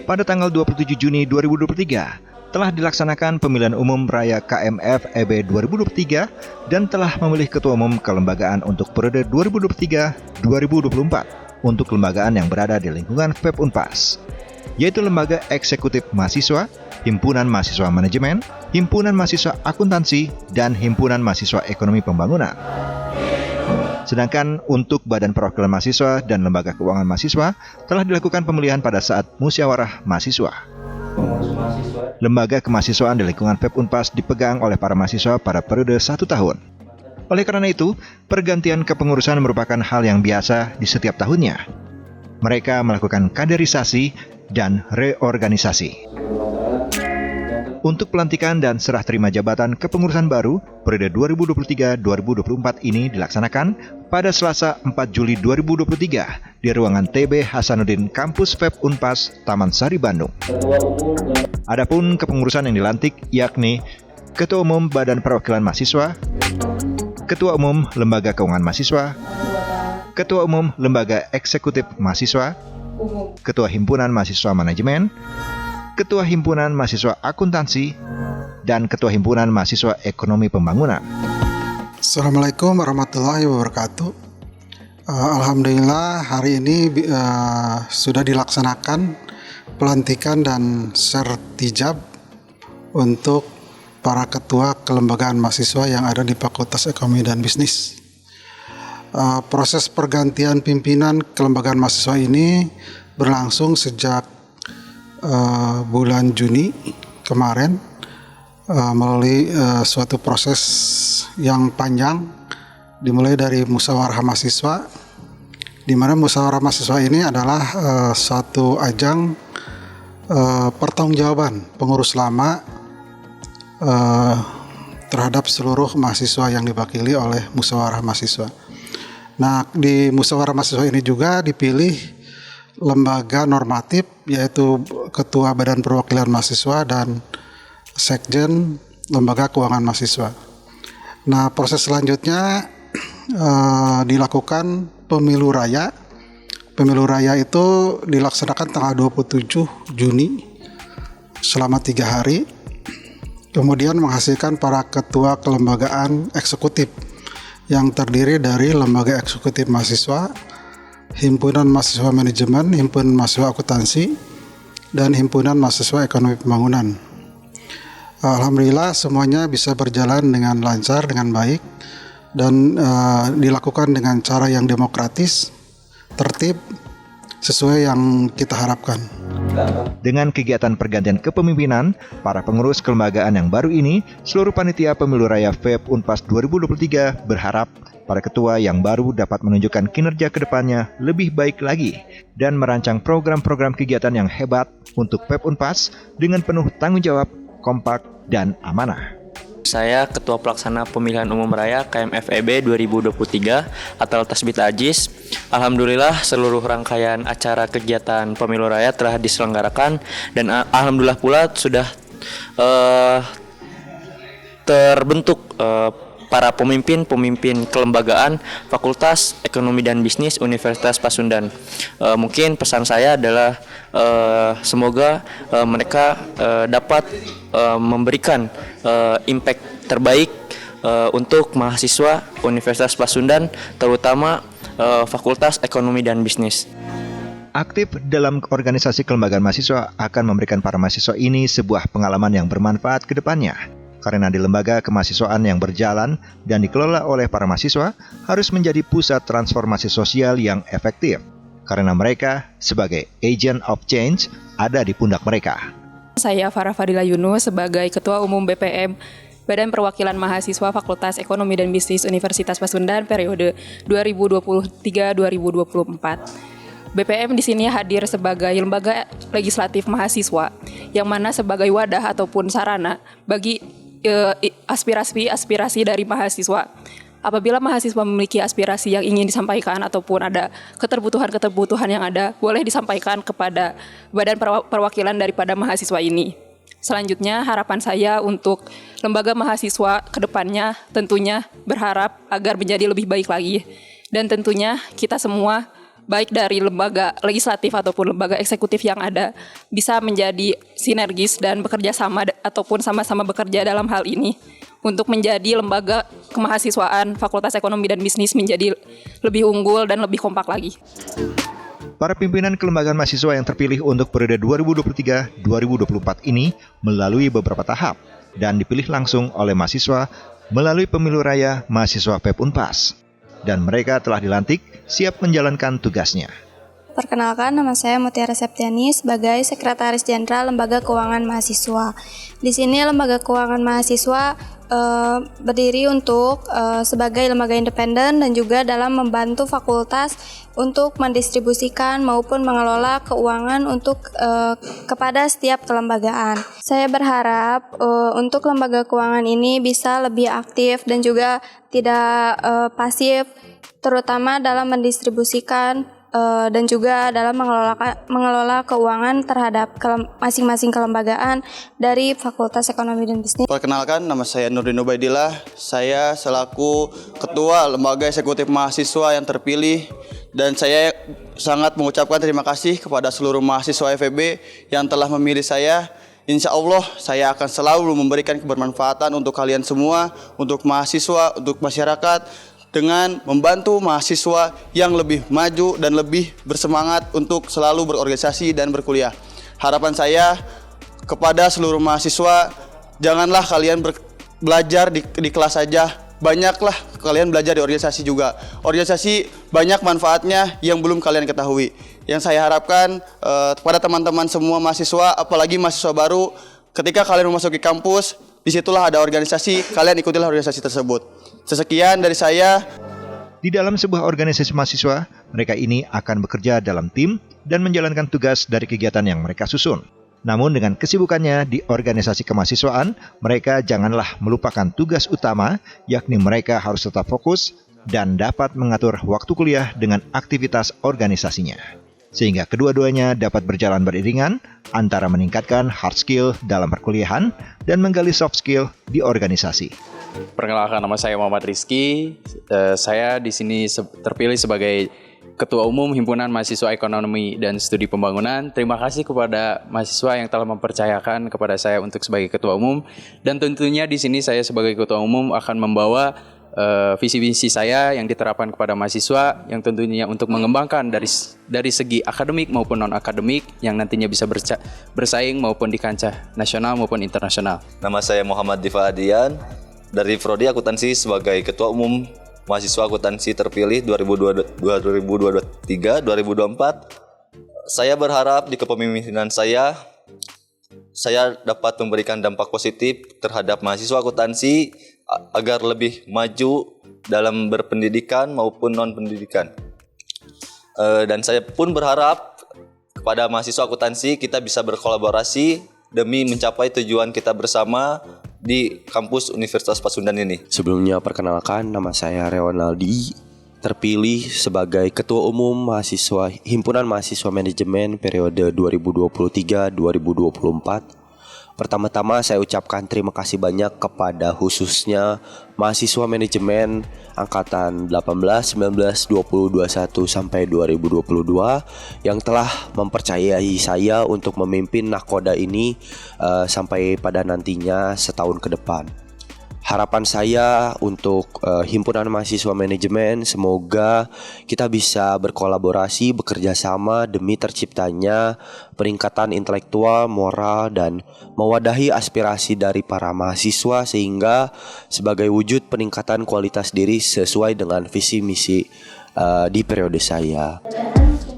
Pada tanggal 27 Juni 2023, telah dilaksanakan pemilihan umum raya KMF EB 2023 dan telah memilih ketua umum kelembagaan untuk periode 2023-2024 untuk kelembagaan yang berada di lingkungan FEB Unpas, yaitu Lembaga Eksekutif Mahasiswa, Himpunan Mahasiswa Manajemen, Himpunan Mahasiswa Akuntansi, dan Himpunan Mahasiswa Ekonomi Pembangunan. Sedangkan untuk Badan Perwakilan Mahasiswa dan Lembaga Keuangan Mahasiswa telah dilakukan pemilihan pada saat musyawarah mahasiswa. Lembaga kemahasiswaan di lingkungan FEB Unpas dipegang oleh para mahasiswa pada periode 1 tahun. Oleh karena itu, pergantian kepengurusan merupakan hal yang biasa di setiap tahunnya. Mereka melakukan kaderisasi dan reorganisasi. Untuk pelantikan dan serah terima jabatan kepengurusan baru periode 2023-2024 ini dilaksanakan pada Selasa 4 Juli 2023 di ruangan TB Hasanuddin Kampus FEB Unpas, Taman Sari, Bandung. Adapun kepengurusan yang dilantik yakni Ketua Umum Badan Perwakilan Mahasiswa, Ketua Umum Lembaga Keuangan Mahasiswa, Ketua Umum Lembaga Eksekutif Mahasiswa, Ketua Himpunan Mahasiswa Manajemen, Ketua Himpunan Mahasiswa Akuntansi, dan Ketua Himpunan Mahasiswa Ekonomi Pembangunan. Assalamualaikum warahmatullahi wabarakatuh. Alhamdulillah hari ini sudah dilaksanakan pelantikan dan sertijab untuk para ketua kelembagaan mahasiswa yang ada di Fakultas Ekonomi dan Bisnis. Proses pergantian pimpinan kelembagaan mahasiswa ini berlangsung sejak bulan Juni kemarin melalui suatu proses yang panjang, dimulai dari musyawarah mahasiswa, di mana musyawarah mahasiswa ini adalah suatu ajang pertanggungjawaban pengurus lama terhadap seluruh mahasiswa yang diwakili oleh musyawarah mahasiswa. Nah, di musyawarah mahasiswa ini juga dipilih lembaga normatif, yaitu Ketua Badan Perwakilan Mahasiswa dan Sekjen Lembaga Keuangan Mahasiswa. Nah, proses selanjutnya dilakukan pemilu raya. Pemilu raya itu dilaksanakan tanggal 27 Juni selama 3 hari. Kemudian menghasilkan para ketua kelembagaan eksekutif yang terdiri dari Lembaga Eksekutif Mahasiswa, Himpunan Mahasiswa Manajemen, Himpunan Mahasiswa Akuntansi, dan Himpunan Mahasiswa Ekonomi Pembangunan. Alhamdulillah semuanya bisa berjalan dengan lancar, dengan baik, dan dilakukan dengan cara yang demokratis, tertib, sesuai yang kita harapkan. Dengan kegiatan pergantian kepemimpinan, para pengurus kelembagaan yang baru ini, seluruh panitia pemilu raya FEB Unpas 2023 berharap para ketua yang baru dapat menunjukkan kinerja ke depannya lebih baik lagi dan merancang program-program kegiatan yang hebat untuk FEB Unpas dengan penuh tanggung jawab, kompak, dan amanah. Saya Ketua Pelaksana Pemilihan Umum Raya KMF EB 2023 atau Tasbita Ajis. Alhamdulillah seluruh rangkaian acara kegiatan pemilu raya telah diselenggarakan dan alhamdulillah pula sudah terbentuk para pemimpin kelembagaan Fakultas Ekonomi dan Bisnis Universitas Pasundan. Mungkin pesan saya adalah semoga mereka dapat memberikan impact terbaik untuk mahasiswa Universitas Pasundan, terutama Fakultas Ekonomi dan Bisnis. Aktif dalam organisasi kelembagaan mahasiswa akan memberikan para mahasiswa ini sebuah pengalaman yang bermanfaat ke depannya. Karena di lembaga kemahasiswaan yang berjalan dan dikelola oleh para mahasiswa harus menjadi pusat transformasi sosial yang efektif. Karena mereka sebagai agent of change ada di pundak mereka. Saya Farah Fadila Yunus sebagai Ketua Umum BPM Badan Perwakilan Mahasiswa Fakultas Ekonomi dan Bisnis Universitas Pasundan periode 2023-2024. BPM di sini hadir sebagai lembaga legislatif mahasiswa yang mana sebagai wadah ataupun sarana bagi aspirasi dari mahasiswa. Apabila mahasiswa memiliki aspirasi yang ingin disampaikan ataupun ada keterbutuhan yang ada, boleh disampaikan kepada badan perwakilan daripada mahasiswa ini. Selanjutnya, harapan saya untuk lembaga mahasiswa ke depannya tentunya berharap agar menjadi lebih baik lagi. Dan tentunya kita semua baik dari lembaga legislatif ataupun lembaga eksekutif yang ada bisa menjadi sinergis dan bekerja sama ataupun sama-sama bekerja dalam hal ini untuk menjadi lembaga kemahasiswaan Fakultas Ekonomi dan Bisnis menjadi lebih unggul dan lebih kompak lagi. Para pimpinan kelembagaan mahasiswa yang terpilih untuk periode 2023-2024 ini melalui beberapa tahap dan dipilih langsung oleh mahasiswa melalui pemilu raya mahasiswa PEP Unpas. Dan mereka telah dilantik siap menjalankan tugasnya. Perkenalkan, nama saya Mutiara Septiani sebagai Sekretaris Jenderal Lembaga Keuangan Mahasiswa. Di sini Lembaga Keuangan Mahasiswa berdiri untuk sebagai lembaga independen dan juga dalam membantu fakultas untuk mendistribusikan maupun mengelola keuangan untuk kepada setiap kelembagaan. Saya berharap untuk lembaga keuangan ini bisa lebih aktif dan juga tidak pasif, terutama dalam mendistribusikan dan juga dalam mengelola keuangan terhadap masing-masing kelembagaan dari Fakultas Ekonomi dan Bisnis. Perkenalkan, nama saya Nurdin Ubaidillah. Saya selaku Ketua Lembaga Eksekutif Mahasiswa yang terpilih, dan saya sangat mengucapkan terima kasih kepada seluruh mahasiswa FEB yang telah memilih saya. Insya Allah saya akan selalu memberikan kebermanfaatan untuk kalian semua, untuk mahasiswa, untuk masyarakat, dengan membantu mahasiswa yang lebih maju dan lebih bersemangat untuk selalu berorganisasi dan berkuliah. Harapan saya kepada seluruh mahasiswa, janganlah kalian belajar di kelas saja, banyaklah kalian belajar di organisasi juga. Organisasi banyak manfaatnya yang belum kalian ketahui. Yang saya harapkan kepada teman-teman semua mahasiswa, apalagi mahasiswa baru, ketika kalian memasuki kampus, disitulah ada organisasi, kalian ikutilah organisasi tersebut. Sekian dari saya. Di dalam sebuah organisasi mahasiswa, mereka ini akan bekerja dalam tim dan menjalankan tugas dari kegiatan yang mereka susun. Namun dengan kesibukannya di organisasi kemahasiswaan, mereka janganlah melupakan tugas utama, yakni mereka harus tetap fokus dan dapat mengatur waktu kuliah dengan aktivitas organisasinya. Sehingga kedua-duanya dapat berjalan beriringan antara meningkatkan hard skill dalam perkuliahan dan menggali soft skill di organisasi. Perkenalkan, nama saya Muhammad Rizky. Saya di sini terpilih sebagai Ketua Umum Himpunan Mahasiswa Ekonomi dan Studi Pembangunan. Terima kasih kepada mahasiswa yang telah mempercayakan kepada saya untuk sebagai Ketua Umum. Dan tentunya di sini saya sebagai Ketua Umum akan membawa visi-visi saya yang diterapkan kepada mahasiswa, yang tentunya untuk mengembangkan dari segi akademik maupun non-akademik, yang nantinya bisa bersaing maupun di kancah nasional maupun internasional. Nama saya Muhammad Diva Adian dari Prodi Akuntansi sebagai Ketua Umum Mahasiswa Akuntansi terpilih 2023-2024. Saya berharap di kepemimpinan saya dapat memberikan dampak positif terhadap mahasiswa akuntansi agar lebih maju dalam berpendidikan maupun non-pendidikan. Dan saya pun berharap kepada mahasiswa akuntansi kita bisa berkolaborasi demi mencapai tujuan kita bersama di kampus Universitas Pasundan ini. Sebelumnya perkenalkan, nama saya Rewanaldi, terpilih sebagai Ketua Umum Mahasiswa Himpunan Mahasiswa Manajemen periode 2023-2024. Pertama-tama saya ucapkan terima kasih banyak kepada khususnya mahasiswa manajemen angkatan 18, 19, 20, 21 sampai 2022 yang telah mempercayai saya untuk memimpin Nakoda ini sampai pada nantinya setahun ke depan. Harapan saya untuk Himpunan Mahasiswa Manajemen, semoga kita bisa berkolaborasi, bekerja sama demi terciptanya peningkatan intelektual, moral, dan mewadahi aspirasi dari para mahasiswa sehingga sebagai wujud peningkatan kualitas diri sesuai dengan visi misi di periode saya.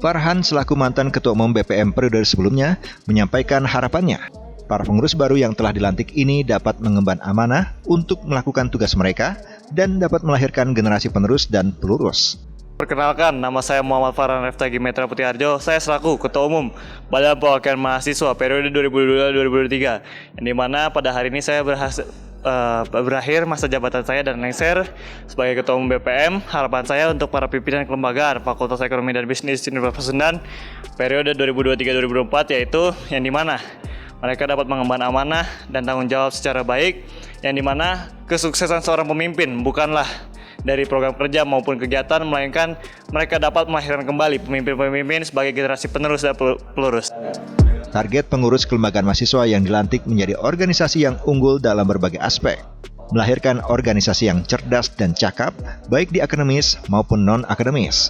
Farhan selaku mantan Ketua Umum BPM periode sebelumnya menyampaikan harapannya para pengurus baru yang telah dilantik ini dapat mengemban amanah untuk melakukan tugas mereka dan dapat melahirkan generasi penerus dan pelurus. Perkenalkan, nama saya Muhammad Farhan Reftagi Metra Putih Harjo. Saya selaku Ketua Umum Badan Perwakilan Mahasiswa periode 2022-2023, yang dimana pada hari ini saya berakhir masa jabatan saya dan lengser sebagai Ketua Umum BPM. Harapan saya untuk para pimpinan kelembagaan Fakultas Ekonomi dan Bisnis Universitas Pasundan periode 2023-2024, yaitu yang dimana mereka dapat mengemban amanah dan tanggung jawab secara baik, yang dimana kesuksesan seorang pemimpin bukanlah dari program kerja maupun kegiatan, melainkan mereka dapat melahirkan kembali pemimpin-pemimpin sebagai generasi penerus dan pelurus. Target pengurus kelembagaan mahasiswa yang dilantik menjadi organisasi yang unggul dalam berbagai aspek. Melahirkan organisasi yang cerdas dan cakap, baik di akademis maupun non-akademis.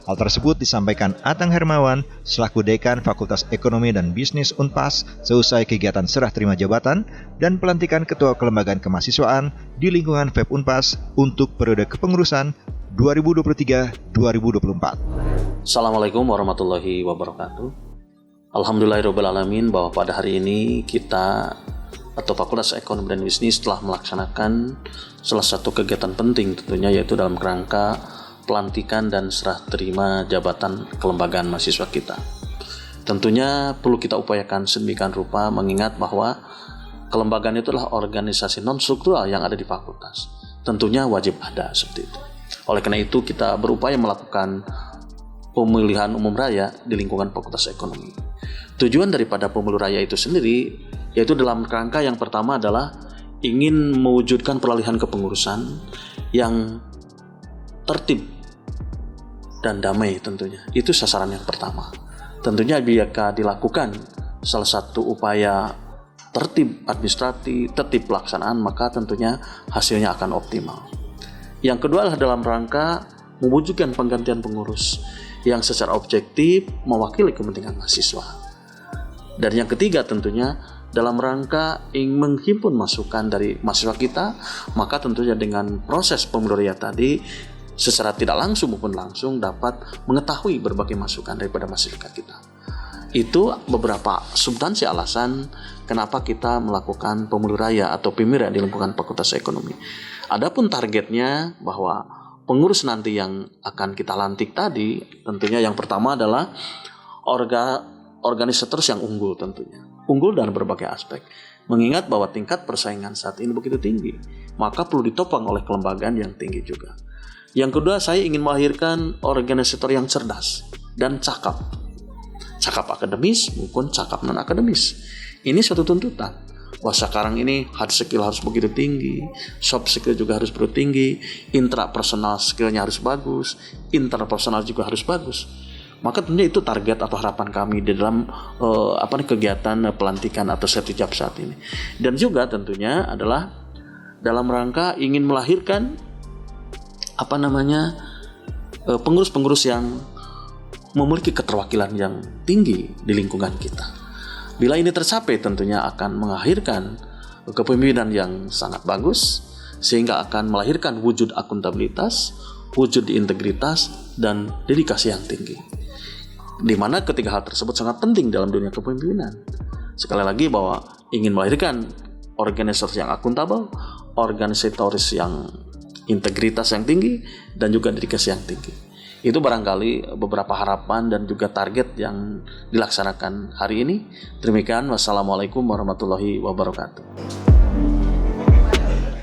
Hal tersebut disampaikan Atang Hermawan, selaku Dekan Fakultas Ekonomi dan Bisnis Unpas, seusai kegiatan serah terima jabatan dan pelantikan Ketua Kelembagaan Kemahasiswaan di lingkungan FEB Unpas untuk periode kepengurusan 2023-2024. Assalamualaikum warahmatullahi wabarakatuh. Alhamdulillahirrahmanirrahim bahwa pada hari ini kita atau Fakultas Ekonomi dan Bisnis telah melaksanakan salah satu kegiatan penting tentunya, yaitu dalam kerangka pelantikan dan serah terima jabatan kelembagaan mahasiswa kita. Tentunya perlu kita upayakan sedemikian rupa mengingat bahwa kelembagaan itu adalah organisasi non-struktural yang ada di fakultas. Tentunya wajib ada seperti itu. Oleh karena itu kita berupaya melakukan pemilihan umum raya di lingkungan Fakultas Ekonomi. Tujuan daripada pemilu raya itu sendiri yaitu dalam kerangka yang pertama adalah ingin mewujudkan peralihan kepengurusan yang tertib dan damai tentunya. Itu sasaran yang pertama. Tentunya jika dilakukan salah satu upaya tertib administratif, tertib pelaksanaan, maka tentunya hasilnya akan optimal. Yang kedua adalah dalam rangka mewujudkan penggantian pengurus yang secara objektif mewakili kepentingan mahasiswa. Dan yang ketiga tentunya dalam rangka ingin menghimpun masukan dari mahasiswa kita, maka tentunya dengan proses pemilu raya tadi secara tidak langsung maupun langsung dapat mengetahui berbagai masukan daripada masyarakat kita. Itu beberapa substansi alasan kenapa kita melakukan pemilu raya atau PMIRA di lingkungan Fakultas Ekonomi. Adapun targetnya bahwa pengurus nanti yang akan kita lantik tadi tentunya yang pertama adalah organisators yang unggul tentunya. Unggul dalam berbagai aspek. Mengingat bahwa tingkat persaingan saat ini begitu tinggi, maka perlu ditopang oleh kelembagaan yang tinggi juga. Yang kedua, saya ingin melahirkan organisator yang cerdas dan cakap. Cakap akademis maupun cakap non-akademis. Ini suatu tuntutan. Wah, sekarang ini hard skill harus begitu tinggi, soft skill juga harus begitu tinggi, intrapersonal skillnya harus bagus, interpersonal juga harus bagus. Maka tentunya itu target atau harapan kami di dalam kegiatan pelantikan atau sertijab saat ini. Dan juga tentunya adalah dalam rangka ingin melahirkan pengurus-pengurus yang memiliki keterwakilan yang tinggi di lingkungan kita. Bila ini tercapai tentunya akan melahirkan kepemimpinan yang sangat bagus sehingga akan melahirkan wujud akuntabilitas, wujud integritas dan dedikasi yang tinggi. Di mana ketiga hal tersebut sangat penting dalam dunia kepemimpinan. Sekali lagi bahwa ingin melahirkan organisatoris yang akuntabel, organisatoris yang integritas yang tinggi, dan juga dedikasi yang tinggi. Itu barangkali beberapa harapan dan juga target yang dilaksanakan hari ini. Demikian, wassalamualaikum warahmatullahi wabarakatuh.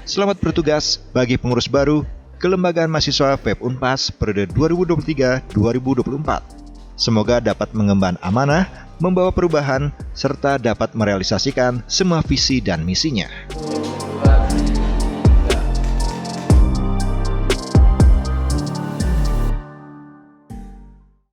Selamat bertugas bagi pengurus baru Kelembagaan Mahasiswa FEB Unpas periode 2023-2024. Semoga dapat mengemban amanah, membawa perubahan, serta dapat merealisasikan semua visi dan misinya.